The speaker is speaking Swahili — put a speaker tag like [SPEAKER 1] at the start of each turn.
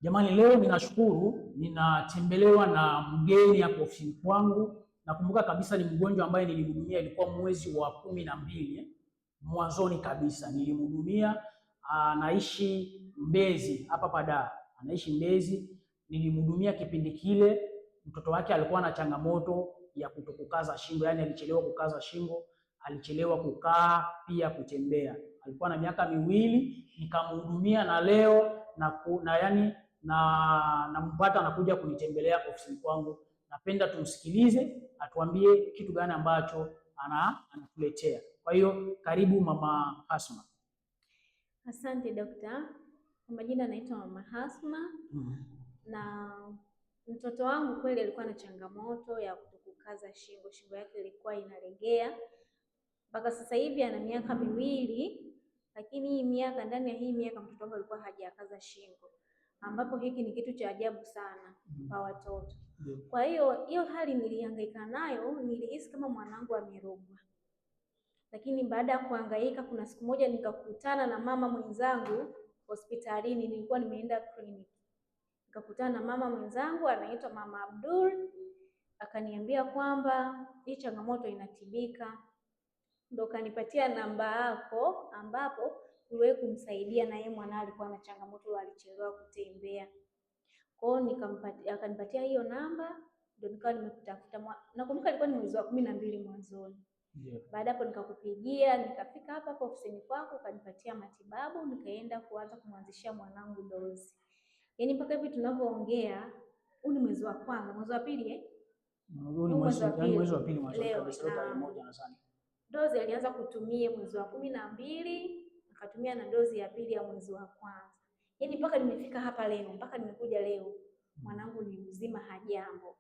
[SPEAKER 1] Jamani, leo ninashukuru ninatembelewa na mgeni hapo ofisini kwangu. Nakumbuka kabisa ni mgonjwa ambaye nilimhudumia, ilikuwa mwezi wa 12 mwanzoni kabisa nilimhudumia. Anaishi Mbezi hapa Pada, anaishi Mbezi. Nilimhudumia kipindi kile, mtoto wake alikuwa na changamoto ya kutokukaza shingo, yani alichelewa kukaza shingo, alichelewa kukaa, pia kutembea. Alikuwa na miaka miwili, nikamhudumia na leo nampata anakuja kunitembelea ofisini kwangu. Napenda tumsikilize atuambie kitu gani ambacho anatuletea. Kwa hiyo karibu Mama Hasma.
[SPEAKER 2] Asante dokta. Kwa majina naitwa Mama Hasma. Na mtoto wangu kweli alikuwa na changamoto ya kutokukaza shingo, shingo yake ilikuwa inalegea. Mpaka sasa hivi ana miaka miwili, lakini ndani ya hii miaka mtoto wangu alikuwa hajakaza shingo, ambapo hiki ni kitu cha ajabu sana kwa watoto. Kwa hiyo hali nilihangaika nayo, nilihisi kama mwanangu amerogwa. Lakini baada ya kuhangaika, kuna siku moja nikakutana na mama mwenzangu hospitalini, nilikuwa nimeenda kliniki. Nikakutana na mama mwenzangu anaitwa Mama Abdul, akaniambia kwamba hii changamoto inatibika. Ndo kanipatia namba yako ambapo uliwahi kumsaidia na yeye mwana alikuwa na changamoto, alichelewa kutembea. Kwa hiyo akanipatia hiyo namba, ndio nikawa nimekutafuta. Nakumbuka ilikuwa ni mwezi wa 12 mwanzoni. Baada hapo nikakupigia, nikafika hapa ofisini kwako, ukanipatia matibabu, nikaenda kuanza kumwanzishia mwanangu dozi. Yaani mpaka hivi tunavyoongea, huu ni mwezi wa kwanza, mwezi wa pili
[SPEAKER 1] mwezi wa pili kabisa, tarehe 1 nadhani.
[SPEAKER 2] Dozi alianza kutumia mwezi wa 12, akatumia na dozi ya pili ya mwezi wa kwanza. Yaani mpaka nimefika hapa leo, mpaka nimekuja leo, mwanangu ni mzima, hajambo.